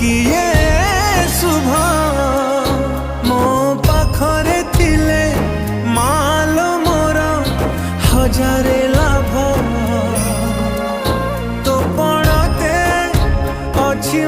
किए शुभ मो पाखरे थिले माल मोर हजारे लाभ तो पड़ते अच्छी